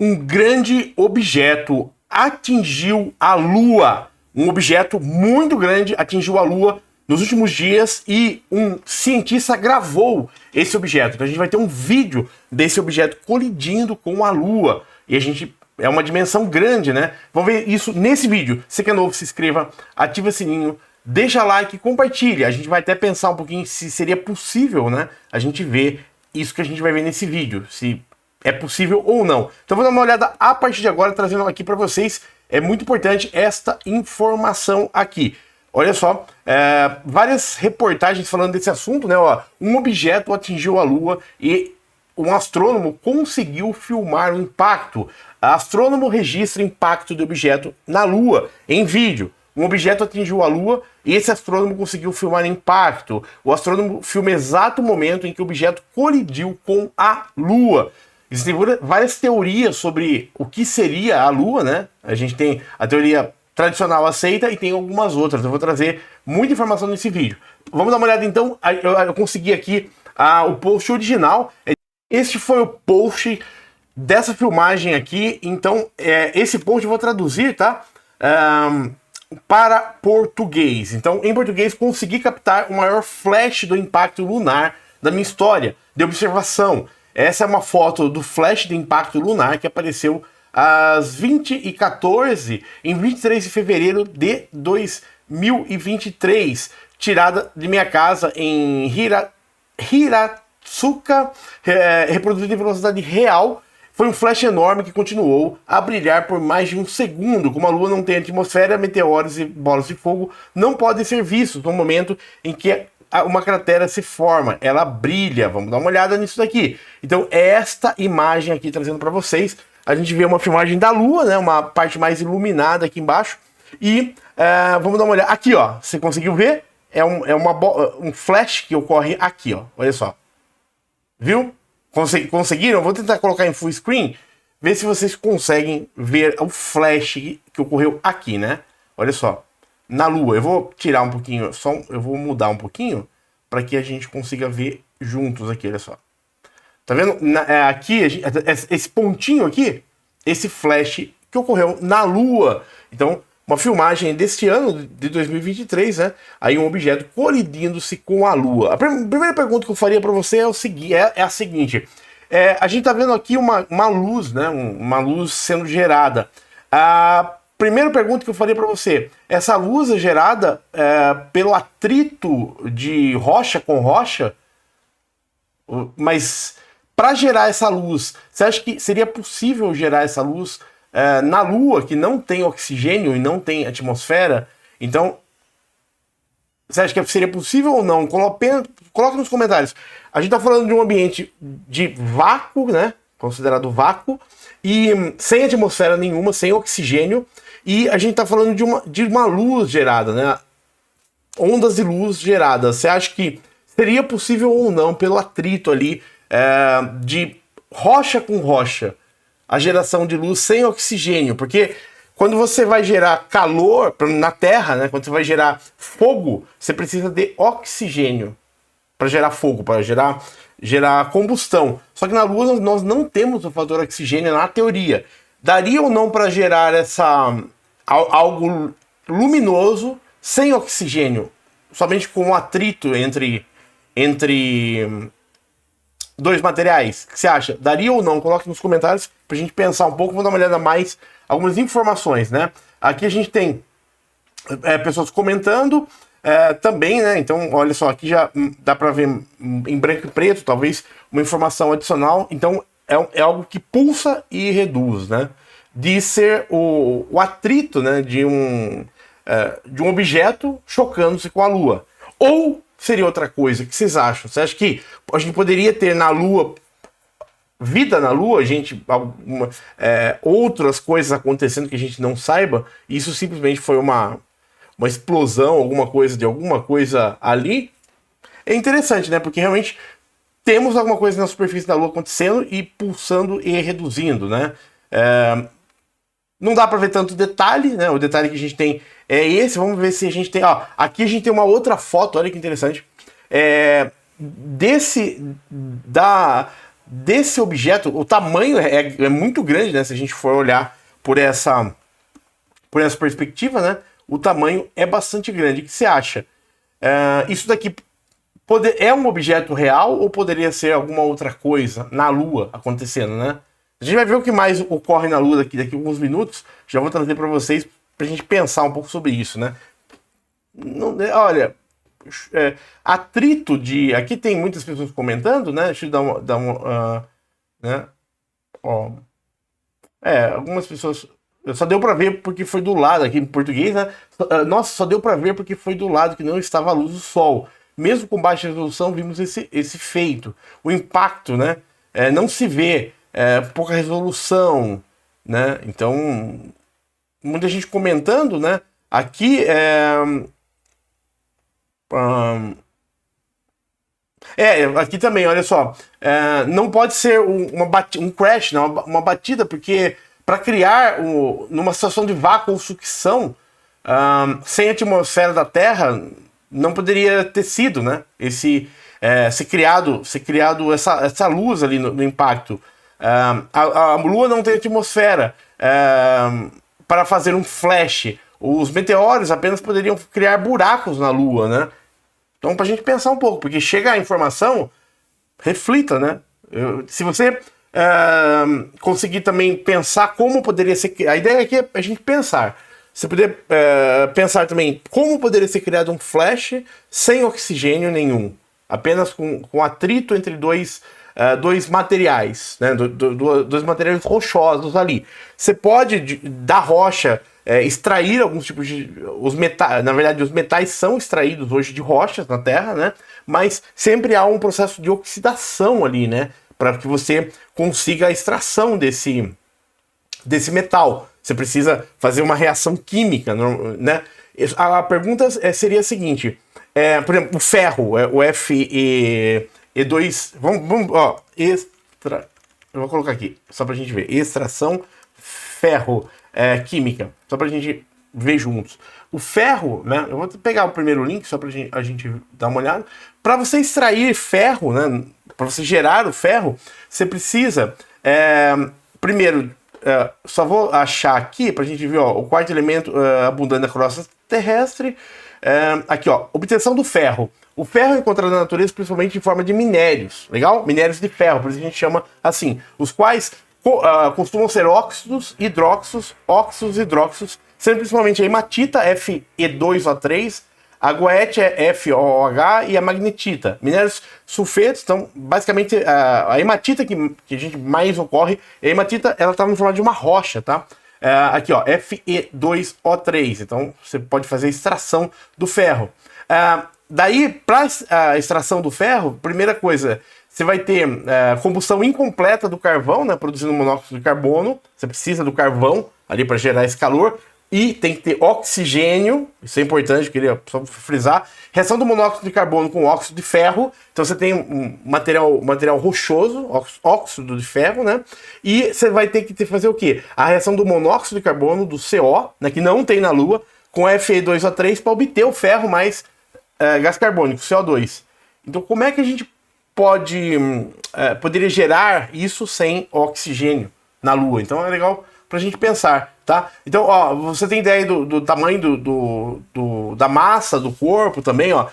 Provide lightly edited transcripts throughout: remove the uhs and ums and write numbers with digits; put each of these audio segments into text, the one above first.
Um grande objeto atingiu a Lua. Um objeto muito grande atingiu a Lua nos últimos dias e um cientista gravou esse objeto. Então a gente vai ter um vídeo desse objeto colidindo com a Lua. E a gente... é uma dimensão grande, né? Vamos ver isso nesse vídeo. Se que é novo, se inscreva, ativa o sininho, deixa like e compartilha. A gente vai até pensar um pouquinho se seria possível, né? A gente ver isso que a gente vai ver nesse vídeo. Se é possível ou não. Então vou dar uma olhada a partir de agora, trazendo aqui para vocês. É muito importante esta informação aqui. Olha só, várias reportagens falando desse assunto, né? Ó, um objeto atingiu a Lua e um astrônomo conseguiu filmar o impacto. O astrônomo registra impacto de objeto na Lua em vídeo. Um objeto atingiu a Lua e esse astrônomo conseguiu filmar impacto. O astrônomo filma o exato momento em que o objeto colidiu com a Lua. Existem várias teorias sobre o que seria a Lua, né? A gente tem a teoria tradicional aceita e tem algumas outras. Eu vou trazer muita informação nesse vídeo. Vamos dar uma olhada então. Eu consegui aqui o post original. Este foi o post dessa filmagem aqui. Então, esse post eu vou traduzir, tá? Para português. Então, em português, consegui captar o maior flash do impacto lunar da minha história de observação. Essa é uma foto do flash de impacto lunar que apareceu às 20h14 em 23 de fevereiro de 2023, tirada de minha casa em Hiratsuka, reproduzida em velocidade real. Foi um flash enorme que continuou a brilhar por mais de um segundo. Como a Lua não tem atmosfera, meteoros e bolas de fogo não podem ser vistos no momento em que uma cratera se forma. Ela brilha. Vamos dar uma olhada nisso daqui. Então, esta imagem aqui trazendo para vocês, a gente vê uma filmagem da Lua, né? Uma parte mais iluminada aqui embaixo. E vamos dar uma olhada. Aqui, ó. Você conseguiu ver? Um flash que ocorre aqui, ó. Olha só. Viu? Conseguiram? Vou tentar colocar em full screen, ver se vocês conseguem ver o flash que ocorreu aqui, né? Olha só, na Lua. Eu vou tirar um pouquinho, eu vou mudar um pouquinho para que a gente consiga ver juntos aqui, olha só. Tá vendo? Aqui, esse pontinho aqui, esse flash que ocorreu na Lua. Então, uma filmagem deste ano, de 2023, né? Aí um objeto colidindo-se com a Lua. A primeira pergunta que eu faria para você é a seguinte. A gente tá vendo aqui uma luz, né? Uma luz sendo gerada. A primeira pergunta que eu faria para você. Essa luz é gerada pelo atrito de rocha com rocha? Mas para gerar essa luz, você acha que seria possível gerar essa luz na Lua, que não tem oxigênio e não tem atmosfera? Então, você acha que seria possível ou não? Coloque nos comentários. A gente está falando de um ambiente de vácuo, né? Considerado vácuo, e sem atmosfera nenhuma, sem oxigênio, e a gente está falando de uma luz gerada, né? Ondas de luz geradas. Você acha que seria possível ou não, pelo atrito ali de rocha com rocha, a geração de luz sem oxigênio? Porque quando você vai gerar calor na Terra, né, quando você vai gerar fogo, você precisa de oxigênio para gerar fogo, para gerar combustão. Só que na Lua nós não temos o fator oxigênio na teoria. Daria ou não para gerar algo luminoso sem oxigênio, somente com um atrito entre dois materiais? O que você acha? Daria ou não? Coloque nos comentários pra gente pensar um pouco. Vou dar uma olhada mais, algumas informações, né? Aqui a gente tem pessoas comentando também, né? Então, olha só, aqui já dá pra ver em branco e preto, talvez uma informação adicional. Então, é algo que pulsa e reduz, né? De ser o atrito, né, de um objeto chocando-se com a Lua. Ou seria outra coisa? O que vocês acham? Você acha que a gente poderia ter na Lua, vida na Lua, outras coisas acontecendo que a gente não saiba? E isso simplesmente foi uma explosão, alguma coisa ali? É interessante, né? Porque realmente temos alguma coisa na superfície da Lua acontecendo e pulsando e reduzindo, né? Não dá para ver tanto detalhe, né? O detalhe que a gente tem é esse. Vamos ver se a gente tem... Ó, aqui a gente tem uma outra desse objeto, o tamanho é muito grande, né? Se a gente for olhar por essa perspectiva, né? O tamanho é bastante grande. O que você acha? Isso daqui é um objeto real ou poderia ser alguma outra coisa na Lua acontecendo, né? A gente vai ver o que mais ocorre na Lua daqui a alguns minutos. Já vou trazer para vocês pra gente pensar um pouco sobre isso, né? Olha, atrito de... Aqui tem muitas pessoas comentando, né? Deixa eu dar uma né? Ó, algumas pessoas... Só deu para ver porque foi do lado, aqui em português, né? Nossa, só deu para ver porque foi do lado que não estava a luz do Sol. Mesmo com baixa resolução, vimos esse feito. O impacto, né? Não se vê, pouca resolução, né? Então, muita gente comentando, né? Aqui aqui também, olha só. Não pode ser um crash, não, uma batida, porque para criar numa situação de vácuo ou sucção, sem a atmosfera da Terra, não poderia ter sido, né? Ser criado essa luz ali no impacto. A Lua não tem atmosfera para fazer um flash. Os meteoros apenas poderiam criar buracos na Lua, né? Então, para a gente pensar um pouco, porque chega a informação, reflita, né? Se você conseguir também pensar como poderia ser... A ideia aqui é a gente pensar. Você poder pensar também como poderia ser criado um flash sem oxigênio nenhum. Apenas com atrito entre dois materiais, né? Dois materiais rochosos ali. Você pode, da rocha, extrair alguns tipos de... Na verdade, os metais são extraídos hoje de rochas na Terra, né? Mas sempre há um processo de oxidação ali, né? Para que você consiga a extração desse metal. Você precisa fazer uma reação química, né? A pergunta seria a seguinte: por exemplo, o ferro, o Fe2. Vamos, eu vou colocar aqui, só pra gente ver. Extração ferro química, só pra gente ver juntos. O ferro, né? Eu vou pegar o primeiro link só pra a gente dar uma olhada. Para você extrair ferro, né? Para você gerar o ferro, você precisa primeiro. Só vou achar aqui pra gente ver, ó, o quarto elemento abundante na crosta terrestre. Aqui, ó, obtenção do ferro. O ferro é encontrado na natureza principalmente em forma de minérios, legal? Minérios de ferro, por isso a gente chama assim, os quais costumam ser óxidos, hidróxidos, hidróxidos, sendo principalmente a hematita, Fe2O3, a goete é FOH e a magnetita. Minérios sulfetos, então, basicamente, a hematita que a gente mais ocorre, a hematita, ela está no formato de uma rocha, tá? Aqui, ó, Fe2O3. Então, você pode fazer a extração do ferro. Daí, para a extração do ferro, primeira coisa, você vai ter combustão incompleta do carvão, né? Produzindo monóxido de carbono. Você precisa do carvão ali para gerar esse calor. E tem que ter oxigênio, isso é importante, queria só frisar. Reação do monóxido de carbono com óxido de ferro. Então você tem um material rochoso, óxido de ferro, né? E você vai ter que fazer o quê? A reação do monóxido de carbono, do CO, né, que não tem na Lua, com Fe2O3 para obter o ferro mais gás carbônico, CO2. Então como é que a gente poderia gerar isso sem oxigênio na Lua? Então é legal pra gente pensar, tá? Então, ó, você tem ideia do tamanho da massa do corpo também, ó.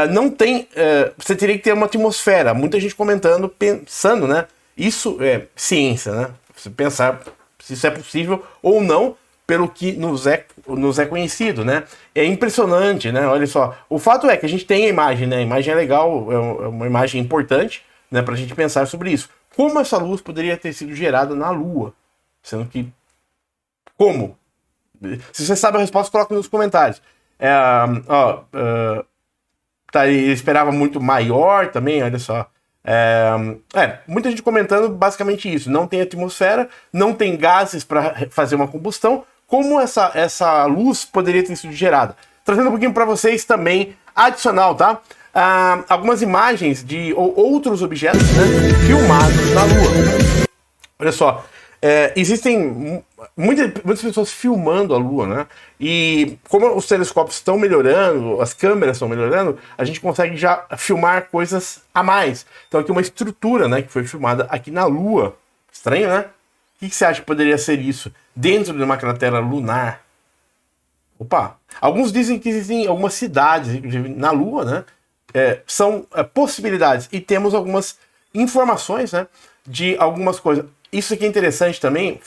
Não tem... você teria que ter uma atmosfera. Muita gente pensando, né? Isso é ciência, né? Você pensar se isso é possível ou não, pelo que nos é conhecido, né? É impressionante, né? Olha só. O fato é que a gente tem a imagem, né? A imagem é legal, é uma imagem importante, né? Pra gente pensar sobre isso. Como essa luz poderia ter sido gerada na Lua? Sendo que... Como? Se você sabe a resposta, coloca nos comentários. Ele esperava muito maior também, olha só. Muita gente comentando basicamente isso. Não tem atmosfera, não tem gases para fazer uma combustão. Como essa luz poderia ter sido gerada? Trazendo um pouquinho para vocês também, adicional, tá? Algumas imagens de outros objetos, né, filmados na Lua. Olha só. existem muitas pessoas filmando a Lua, né? E como os telescópios estão melhorando, as câmeras estão melhorando, a gente consegue já filmar coisas a mais. Então aqui uma estrutura, né, que foi filmada aqui na Lua. Estranho, né? O que você acha que poderia ser isso? Dentro de uma cratera lunar? Opa! Alguns dizem que existem algumas cidades, inclusive na Lua, né? São possibilidades. E temos algumas informações, né, de algumas coisas. Isso aqui é interessante também,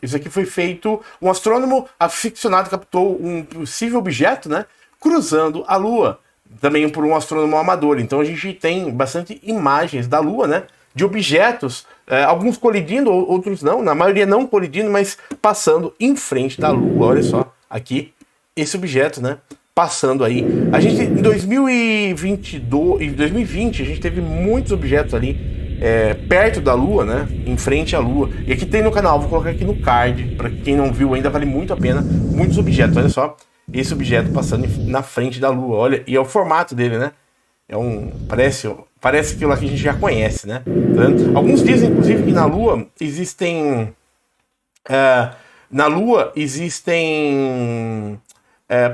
isso aqui foi feito, um astrônomo aficionado captou um possível objeto, né, cruzando a Lua, também por um astrônomo amador. Então a gente tem bastante imagens da Lua, né, de objetos, alguns colidindo, outros não, na maioria não colidindo, mas passando em frente da Lua. Olha só, aqui, esse objeto, né, passando aí. A gente, em 2020, a gente teve muitos objetos ali, perto da Lua, né? Em frente à Lua. E aqui tem no canal, vou colocar aqui no card. Para quem não viu ainda, vale muito a pena. Muitos objetos, olha só. Esse objeto passando na frente da Lua. Olha, e é o formato dele, né? Parece aquilo lá que a gente já conhece, né? Tá vendo? Alguns dizem, inclusive, que na Lua existem.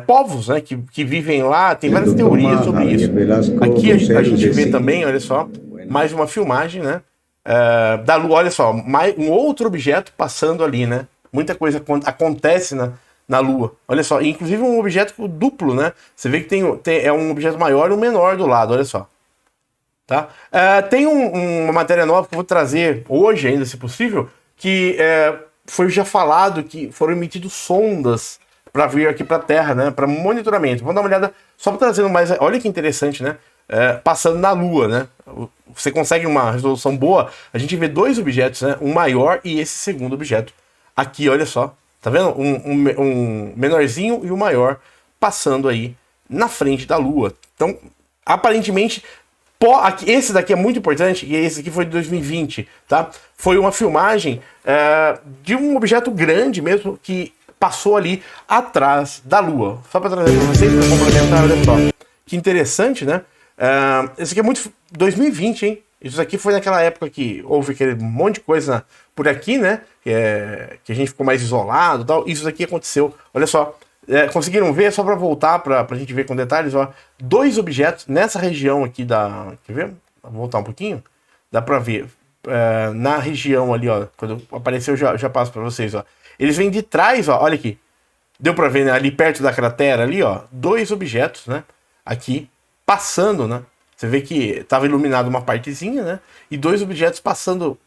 Povos, né, que vivem lá, tem várias teorias sobre isso. Aqui a gente vê também, olha só, mais uma filmagem, né, da Lua, olha só, um outro objeto passando ali, né, muita coisa acontece na Lua, olha só, inclusive um objeto duplo, né, você vê que é um objeto maior e um menor do lado, olha só. Tá? Tem uma matéria nova que eu vou trazer hoje ainda, se possível, que foi já falado que foram emitidos sondas para vir aqui para a Terra, né, para monitoramento. Vamos dar uma olhada só para trazendo mais. Olha que interessante, né? Passando na Lua, né? Você consegue uma resolução boa. A gente vê dois objetos, né? Um maior e esse segundo objeto. Aqui, olha só, tá vendo? Um menorzinho e um maior passando aí na frente da Lua. Então, aparentemente, esse daqui é muito importante, e esse aqui foi de 2020, tá? Foi uma filmagem de um objeto grande mesmo que passou ali atrás da Lua. Só para trazer para vocês, para complementar, olha só. Que interessante, né? Esse aqui é muito 2020, hein? Isso aqui foi naquela época que houve aquele monte de coisa por aqui, né? Que a gente ficou mais isolado e tal. Isso aqui aconteceu. Olha só. Conseguiram ver? Só para voltar, para a gente ver com detalhes, ó. Dois objetos nessa região aqui da... Quer ver? Vou voltar um pouquinho. Dá para ver. Na região ali, ó. Quando apareceu, já passo para vocês, ó. Eles vêm de trás, ó, olha aqui. Deu pra ver, né? Ali perto da cratera, ali, ó. Dois objetos, né? Aqui, passando, né? Você vê que tava iluminado uma partezinha, né? E dois objetos passando,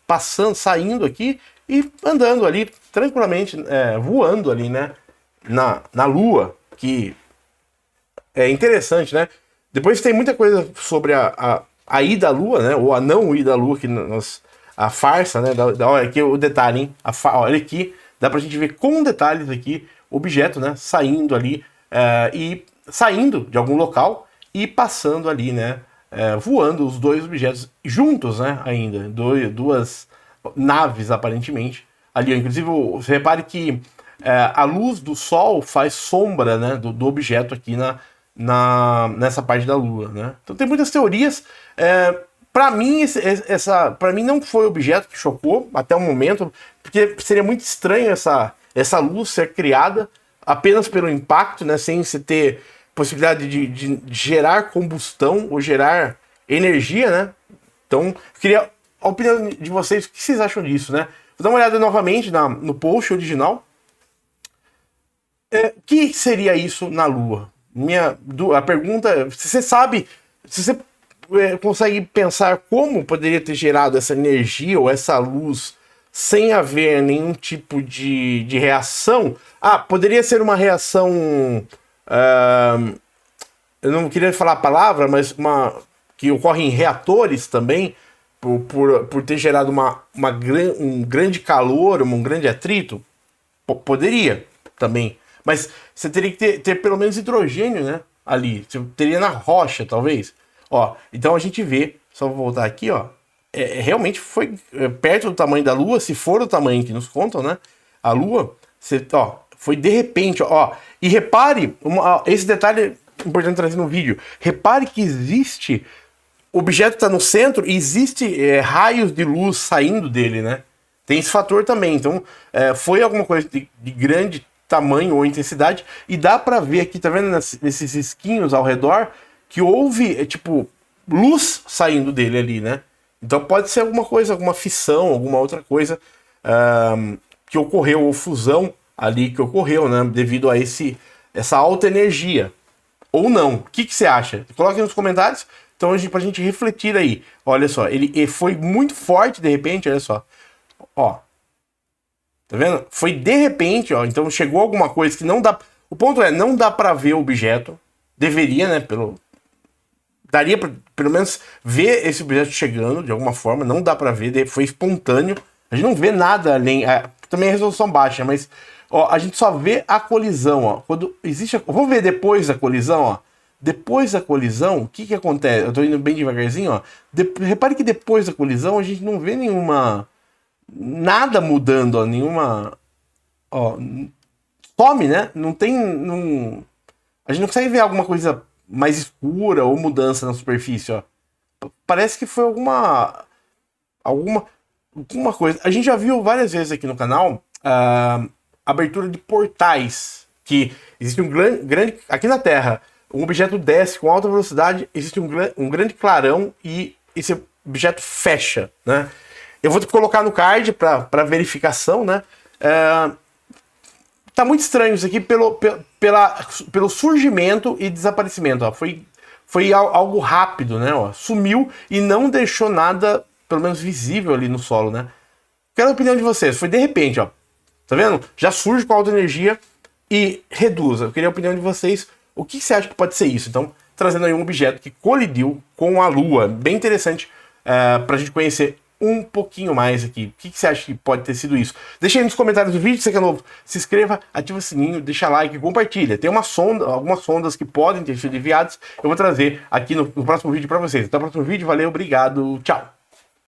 saindo aqui e andando ali, tranquilamente, voando ali, né? Na Lua, que é interessante, né? Depois tem muita coisa sobre a ida à Lua, né? Ou a não ida à Lua, a farsa, né? Olha aqui o detalhe, hein? Olha aqui. Dá pra gente ver com detalhes aqui o objeto, né, saindo ali e saindo de algum local e passando ali, né, voando os dois objetos juntos, né, ainda, duas naves aparentemente ali. Inclusive, você repare que a luz do Sol faz sombra, né, do objeto aqui nessa parte da Lua, né. Então tem muitas teorias. Para mim, para mim não foi o objeto que chocou até o momento, porque seria muito estranho essa luz ser criada apenas pelo impacto, né, sem se ter possibilidade de gerar combustão ou gerar energia, né? Então, eu queria a opinião de vocês, o que vocês acham disso, né? Vou dar uma olhada novamente no post original. O que seria isso na Lua? A pergunta é, se você sabe, se você consegue pensar como poderia ter gerado essa energia ou essa luz sem haver nenhum tipo de reação? Poderia ser uma reação... eu não queria falar a palavra, mas que ocorre em reatores também, por ter gerado um grande calor, um grande atrito? Poderia também. Mas você teria que ter pelo menos hidrogênio, né? Ali. Você teria na rocha, talvez. Ó, então a gente vê, só vou voltar aqui, ó. Realmente foi perto do tamanho da Lua, se for o tamanho que nos contam, né? A Lua, foi de repente, ó. E repare, esse detalhe é importante trazer no vídeo. Repare que existe, o objeto está no centro e existe raios de luz saindo dele, né? Tem esse fator também. Então, foi alguma coisa de grande tamanho ou intensidade, e dá pra ver aqui, tá vendo nesses risquinhos ao redor, que houve, tipo, luz saindo dele ali, né? Então pode ser alguma coisa, alguma fissão, alguma outra coisa que ocorreu, ou fusão ali que ocorreu, né? Devido a essa alta energia. Ou não. O que você acha? Coloque nos comentários, então pra gente refletir aí. Olha só, ele foi muito forte de repente, olha só. Ó. Tá vendo? Foi de repente, ó. Então chegou alguma coisa que não dá. O ponto é, não dá pra ver o objeto. Deveria, né? Daria pra, pelo menos, ver esse objeto chegando de alguma forma. Não dá pra ver. Foi espontâneo. A gente não vê nada além. Também é resolução baixa, mas ó, a gente só vê a colisão, ó. Quando existe. Vamos ver depois da colisão, ó. Depois da colisão, o que acontece? Eu tô indo bem devagarzinho, ó. Repare que depois da colisão a gente não vê nada mudando, ó, nenhuma. Ó, some, né? Não tem. A gente não consegue ver alguma coisa mais escura ou mudança na superfície, ó. Parece que foi alguma coisa. A gente já viu várias vezes aqui no canal abertura de portais. Que existe um grande. Aqui na Terra, um objeto desce com alta velocidade, existe um grande clarão e esse objeto fecha, né? Eu vou colocar no card para verificação, né? Tá muito estranho isso aqui pelo surgimento e desaparecimento. Ó. Foi algo rápido, né? Ó. Sumiu e não deixou nada, pelo menos visível ali no solo, né? Quero a opinião de vocês. Foi de repente, ó. Tá vendo? Já surge com alta energia e reduz. Eu queria a opinião de vocês. O que você acha que pode ser isso? Então, trazendo aí um objeto que colidiu com a Lua. Bem interessante pra gente conhecer um pouquinho mais aqui. O que você acha que pode ter sido isso? Deixa aí nos comentários do vídeo, se você é novo, se inscreva, ativa o sininho, deixa like e compartilha. Tem algumas sondas que podem ter sido enviadas, eu vou trazer aqui no próximo vídeo para vocês. Até o próximo vídeo, valeu, obrigado, tchau!